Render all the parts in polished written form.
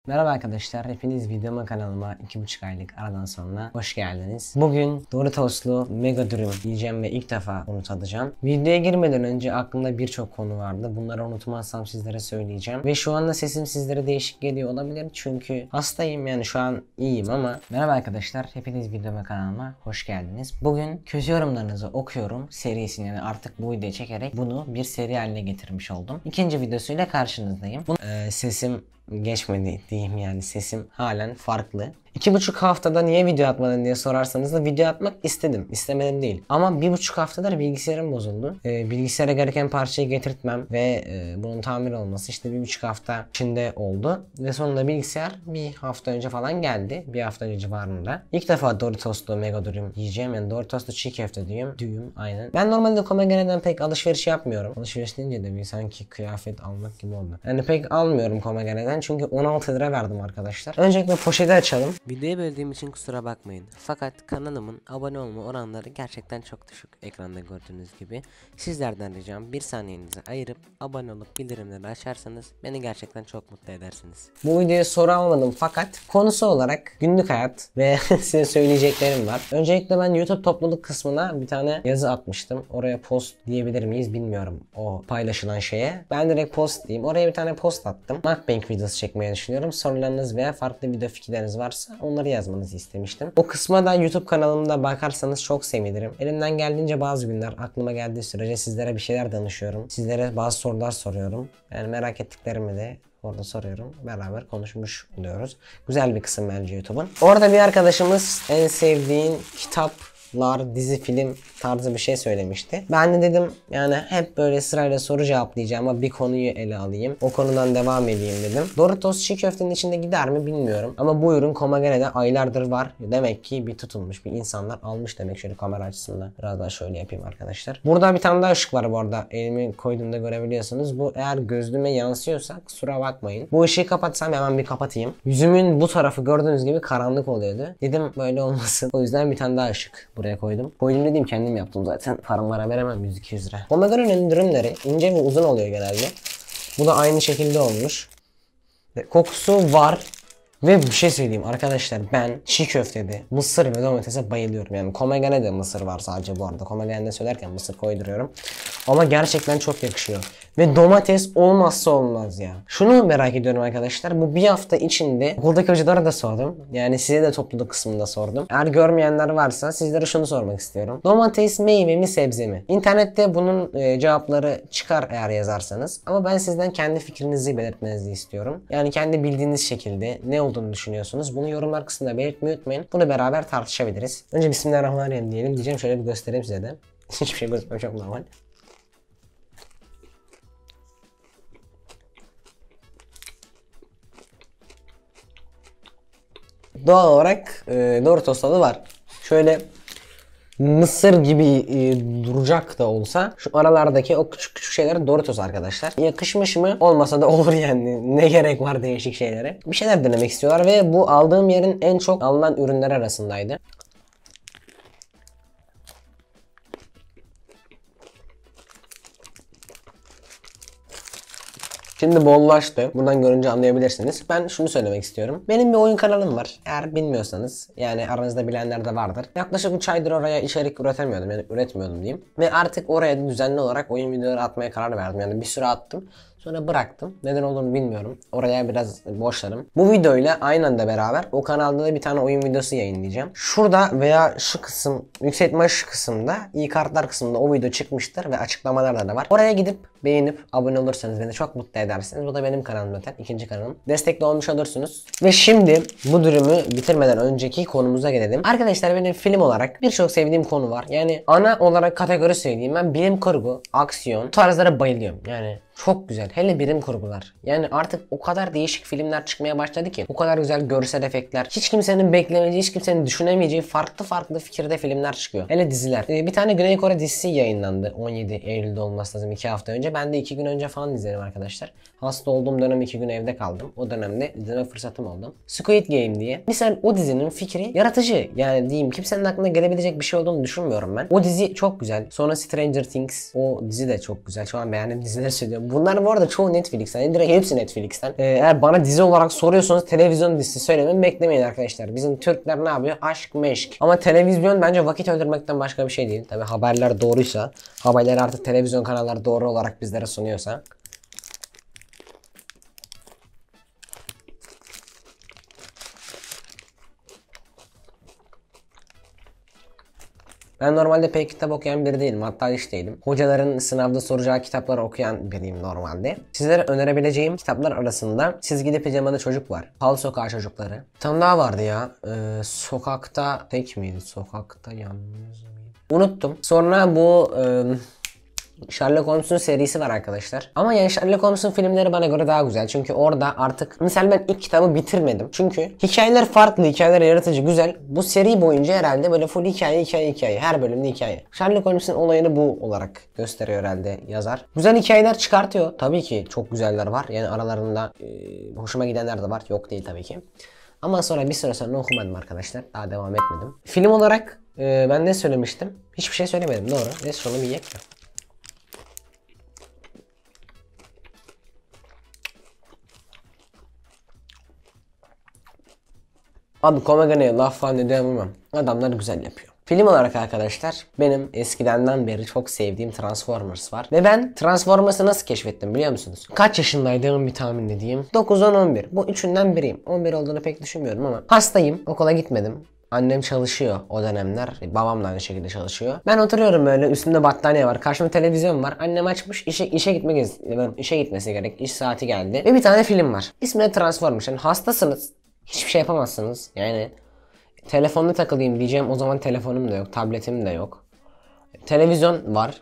Merhaba arkadaşlar, hepiniz videoma kanalıma 2,5 aylık aradan sonra hoş geldiniz. Bugün Doritos'lu Mega Dürüm yiyeceğim ve ilk defa onu tadacağım. Videoya girmeden önce aklımda birçok konu vardı. Bunları unutmazsam sizlere söyleyeceğim. Ve şu anda sesim sizlere değişik geliyor olabilir çünkü hastayım, yani şu an iyiyim ama. Merhaba arkadaşlar, hepiniz videoma kanalıma hoş geldiniz. Bugün kötü yorumlarınızı okuyorum serisini, yani artık bu videoyu çekerek bunu bir seri haline getirmiş oldum. İkinci videosuyla karşınızdayım. Sesim geçmedi diyeyim, yani sesim halen farklı. 2,5 haftada niye video atmadın diye sorarsanız da video atmak istedim. İstemedim değil. Ama 1,5 haftadır bilgisayarım bozuldu. Bilgisayara gereken parçayı getirtmem ve bunun tamir olması işte 1,5 hafta içinde oldu. Ve sonunda bilgisayar bir hafta önce falan geldi. Bir hafta önce civarında. İlk defa Doritos'lu Mega Dürüm yiyeceğim. Yani Doritos'lu çiğ köfte düğüm aynen. Ben normalde Komegene'den pek alışveriş yapmıyorum. Alışveriş deyince de bir sanki kıyafet almak gibi oldu. Yani pek almıyorum Komegene'den çünkü 16 lira verdim arkadaşlar. Öncelikle poşeti açalım. Videoyu böldüğüm için kusura bakmayın. Fakat kanalımın abone olma oranları gerçekten çok düşük. Ekranda gördüğünüz gibi. Sizlerden ricam bir saniyenizi ayırıp abone olup bildirimleri açarsanız beni gerçekten çok mutlu edersiniz. Bu videoya soru almadım fakat konusu olarak günlük hayat ve size söyleyeceklerim var. Öncelikle ben YouTube topluluk kısmına bir tane yazı atmıştım. Oraya post diyebilir miyiz bilmiyorum o paylaşılan şeye. Ben direkt post diyeyim. Oraya bir tane post attım. Mukbang videosu çekmeyi düşünüyorum. Sorularınız veya farklı video fikirleriniz varsa onları yazmanızı istemiştim. O kısma da YouTube kanalımda bakarsanız çok sevinirim. Elimden geldiğince bazı günler aklıma geldiği sürece sizlere bir şeyler danışıyorum. Sizlere bazı sorular soruyorum. Yani merak ettiklerimi de orada soruyorum. Beraber konuşmuş oluyoruz. Güzel bir kısım bence YouTube'un. Orada bir arkadaşımız en sevdiğin kitaplar, dizi, film tarzı bir şey söylemişti. Ben de dedim yani hep böyle sırayla soru cevaplayacağım ama bir konuyu ele alayım. O konudan devam edeyim dedim. Doritos çiğ köftenin içinde gider mi bilmiyorum. Ama bu ürün Komagene'de aylardır var. Demek ki bir tutulmuş, bir insanlar almış demek. Şöyle kamera açısında biraz daha şöyle yapayım arkadaşlar. Burada bir tane daha ışık var bu arada. Elimi koyduğumda görebiliyorsunuz. Bu eğer gözlüğüme yansıyorsa kusura bakmayın. Bu ışığı kapatsam hemen bir kapatayım. Yüzümün bu tarafı gördüğünüz gibi karanlık oluyordu. Dedim böyle olmasın. O yüzden bir tane daha ışık buraya koydum. Koydum dediğim kendim yaptım zaten. Paramlara veremem 100-200 lira. Komagene'nin dürümleri ince ve uzun oluyor genelde. Bu da aynı şekilde olmuş. Kokusu var. Ve bir şey söyleyeyim arkadaşlar, ben çiğ köftede mısır ve domatese bayılıyorum. Yani Komagene'de mısır var sadece bu arada. Komagene'de söylerken mısır koyduruyorum. Ama gerçekten çok yakışıyor. Ve domates olmazsa olmaz ya. Şunu merak ediyorum arkadaşlar. Bu bir hafta içinde okuldaki hocalara da sordum. Yani size de topluluk kısmında sordum. Eğer görmeyenler varsa sizlere şunu sormak istiyorum. Domates meyve mi sebze mi? İnternette bunun cevapları çıkar eğer yazarsanız. Ama ben sizden kendi fikrinizi belirtmenizi istiyorum. Yani kendi bildiğiniz şekilde ne olduğunu düşünüyorsunuz. Bunu yorumlar kısmında belirtmeyi unutmayın. Bunu beraber tartışabiliriz. Önce Bismillahirrahmanirrahim diyelim. Diyeceğim şöyle bir göstereyim size de. Hiçbir şey gözükmüyor, çok normal. Doğal olarak Doritos tadı var. Şöyle mısır gibi duracak da olsa şu aralardaki o küçük küçük şeyler Doritos arkadaşlar. Yakışmış mı? Olmasa da olur yani. Ne gerek var değişik şeylere? Bir şeyler denemek istiyorlar ve bu aldığım yerin en çok alınan ürünler arasındaydı. Şimdi bollaştı. Buradan görünce anlayabilirsiniz. Ben şunu söylemek istiyorum. Benim bir oyun kanalım var. Eğer bilmiyorsanız, yani aranızda bilenler de vardır. Yaklaşık 3 aydır oraya içerik üretemiyordum. Yani üretmiyordum diyeyim. Ve artık oraya düzenli olarak oyun videoları atmaya karar verdim. Yani bir süre attım. Sonra bıraktım. Neden olduğunu bilmiyorum. Oraya biraz boşlarım. Bu videoyla aynı anda beraber o kanalda da bir tane oyun videosu yayınlayacağım. Şurada veya şu kısım, yükseltme şu kısımda, iyi kartlar kısmında o video çıkmıştır ve açıklamalarda da var. Oraya gidip beğenip abone olursanız beni çok mutlu edersiniz. Bu da benim kanalım zaten. İkinci kanalım. Destekli olmuş olursunuz. Ve şimdi bu dürümü bitirmeden önceki konumuza gelelim. Arkadaşlar benim film olarak birçok sevdiğim konu var. Yani ana olarak kategori söyleyeyim. Ben bilim kurgu, aksiyon tarzlara bayılıyorum. Yani çok güzel. Hele bilim kurgular. Yani artık o kadar değişik filmler çıkmaya başladı ki. O kadar güzel görsel efektler. Hiç kimsenin beklemeyeceği, hiç kimsenin düşünemeyeceği farklı fikirde filmler çıkıyor. Hele diziler. Bir tane Güney Kore dizisi yayınlandı. 17 Eylül'de olması lazım, 2 hafta önce. Ben de 2 gün önce falan izledim arkadaşlar. Hasta olduğum dönem 2 gün evde kaldım. O dönemde izleme fırsatım oldu. Squid Game diye. Misal o dizinin fikri yaratıcı. Yani diyeyim, kimsenin aklına gelebilecek bir şey olduğunu düşünmüyorum ben. O dizi çok güzel. Sonra Stranger Things. O dizi de çok güzel. Şu an beğendiğim dizileri söylüyorum. Bunlar bu arada çoğu Netflix'ten. Yani direkt hepsi Netflix'ten. Eğer bana dizi olarak soruyorsanız televizyon dizisi söylememi beklemeyin arkadaşlar. Bizim Türkler ne yapıyor? Aşk meşk. Ama televizyon bence vakit öldürmekten başka bir şey değil. Tabi haberler doğruysa. Haberler artık televizyon kanalları doğru olarak bizlere sunuyorsa. Ben normalde pek kitap okuyan biri değilim. Hatta hiç değilim. Hocaların sınavda soracağı kitapları okuyan biriyim normalde. Sizlere önerebileceğim kitaplar arasında Çizgili Pijamalı Çocuk var. Hal Sokağı Çocukları. Bir tane daha vardı ya. Sokakta tek miydi? Sokakta yalnız mıydı? Unuttum. Sonra bu... Sherlock Holmes'un serisi var arkadaşlar. Ama yani Sherlock Holmes'un filmleri bana göre daha güzel. Çünkü orada artık mesela ben ilk kitabı bitirmedim. Çünkü hikayeler farklı, hikayeler yaratıcı, güzel. Bu seri boyunca herhalde böyle full hikaye. Her bölümde hikaye. Sherlock Holmes'un olayını bu olarak gösteriyor herhalde yazar. Güzel hikayeler çıkartıyor. Tabii ki çok güzeller var. Yani aralarında hoşuma gidenler de var. Yok değil tabii ki. Ama sonra bir süre sonra okumadım arkadaşlar. Daha devam etmedim. Film olarak ben ne söylemiştim? Hiçbir şey söylemedim. Doğru. Neyse şunu bir yiyek de. Abi komediye laf falan ediyorum ama adamlar güzel yapıyor. Film olarak arkadaşlar benim eskidenden beri çok sevdiğim Transformers var. Ve ben Transformers'ı nasıl keşfettim biliyor musunuz? Kaç yaşındaydım bir tahmin edeyim. 9, 10, 11. Bu üçünden biriyim. 11 olduğunu pek düşünmüyorum ama hastayım. Okula gitmedim. Annem çalışıyor o dönemler. Babam da aynı şekilde çalışıyor. Ben oturuyorum böyle, üstümde battaniye var. Karşımda televizyon var. Annem açmış, işe gitmesi gerek. İş saati geldi. Ve bir tane film var. İsmi de Transformers. Yani hastasınız. Hiçbir şey yapamazsınız. Yani telefonla takılayım diyeceğim. O zaman telefonum da yok. Tabletim de yok. Televizyon var.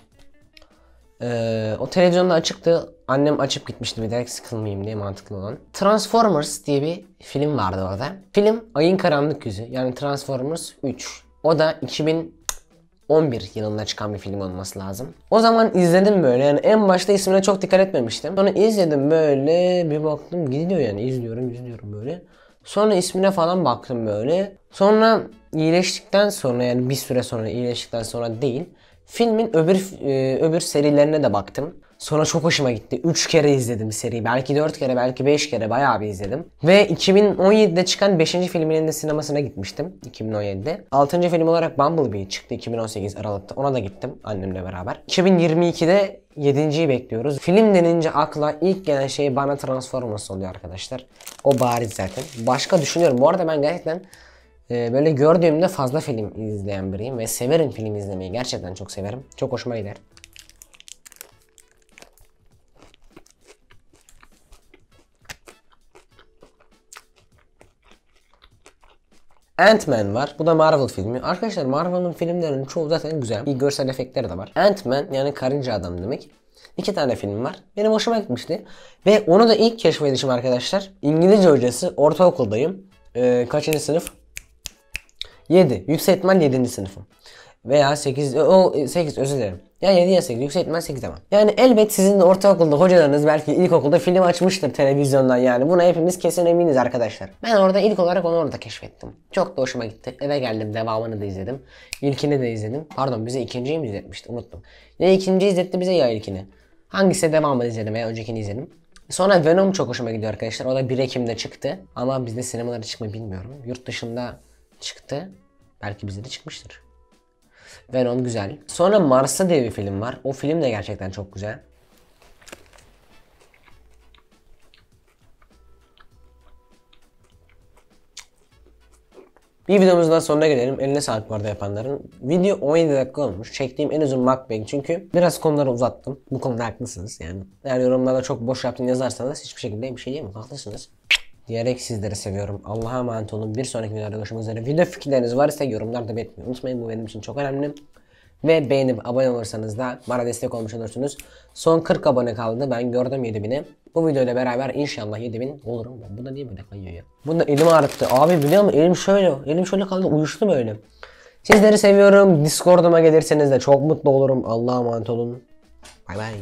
O televizyonda açıktı. Annem açıp gitmişti bir de sıkılmayayım diye, mantıklı olan. Transformers diye bir film vardı orada. Film Ayın Karanlık Yüzü. Yani Transformers 3. O da 2011 yılında çıkan bir film olması lazım. O zaman izledim böyle, yani en başta ismine çok dikkat etmemiştim. Sonra izledim böyle, bir baktım gidiyor yani, izliyorum böyle. Sonra ismine falan baktım böyle. Sonra iyileştikten sonra, yani bir süre sonra, iyileştikten sonra değil, filmin öbür serilerine de baktım. Sonra çok hoşuma gitti. 3 kere izledim seriyi. Belki 4 kere, belki 5 kere bayağı bir izledim. Ve 2017'de çıkan 5. filminin de sinemasına gitmiştim. 2017'de. 6. film olarak Bumblebee çıktı 2018 Aralık'ta. Ona da gittim annemle beraber. 2022'de 7.yi bekliyoruz. Film denince akla ilk gelen şey bana Transformers oluyor arkadaşlar. O bariz zaten. Başka düşünüyorum. Bu arada ben gerçekten böyle gördüğümde fazla film izleyen biriyim. Ve severim film izlemeyi. Gerçekten çok severim. Çok hoşuma gider. Ant-Man var. Bu da Marvel filmi. Arkadaşlar Marvel'ın filmlerinin çoğu zaten güzel. İyi görsel efektleri de var. Ant-Man yani karınca adam demek. 2 tane film var. Benim hoşuma gitmişti. Ve onu da ilk keşfedişim arkadaşlar. İngilizce hocası. Ortaokuldayım. Kaçıncı sınıf? 7. Yüksek ihtimal 7. sınıfım. Veya 8. 8 özür dilerim. Ya 7 ya 8. Yüksek ihtimal 8 tamam. Yani elbet sizin de ortaokulda hocalarınız belki ilkokulda film açmıştır televizyondan yani. Buna hepimiz kesin eminiz arkadaşlar. Ben orada ilk olarak onu orada keşfettim. Çok da hoşuma gitti. Eve geldim, devamını da izledim. İlkini de izledim. Pardon, bize ikinciyi mi izletmişti? Unuttum. Ya ikinciyi izletti bize ya ilkini. Hangisi devamını izledim veya öncekini izledim. Sonra Venom çok hoşuma gidiyor arkadaşlar. O da 1 Ekim'de çıktı. Ama bizde sinemalara çıkmayı bilmiyorum. Yurt dışında çıktı. Belki bizde de çıkmıştır. Venom güzel. Sonra Mars'ta diye bir film var. O film de gerçekten çok güzel. Bir videomuzun daha sonuna gelelim. Eline sağlık bu arada yapanların. Video 17 dakika olmuş. Çektiğim en uzun mukbang çünkü biraz konuları uzattım. Bu konuda haklısınız yani. Eğer yorumlarda çok boş yaptım yazarsanız hiçbir şekilde bir şey diyemem. Haklısınız. Diyerek sizleri seviyorum. Allah'a emanet olun. Bir sonraki videoda görüşmek üzere. Video fikirleriniz varsa yorumlarda belirtmeyi unutmayın. Bu benim için çok önemli. Ve beğenip abone olursanız da bana destek olmuş olursunuz. Son 40 abone kaldı. Ben gördüm 7000'i. Bu videoyla beraber inşallah 7000 olurum. Bu da niye böyle kayıyor ya? Bunu da elim ağrıttı. Abi biliyor musun? Elim şöyle kaldı. Uyuştu böyle. Sizleri seviyorum. Discord'uma gelirseniz de çok mutlu olurum. Allah'a emanet olun. Bay bay.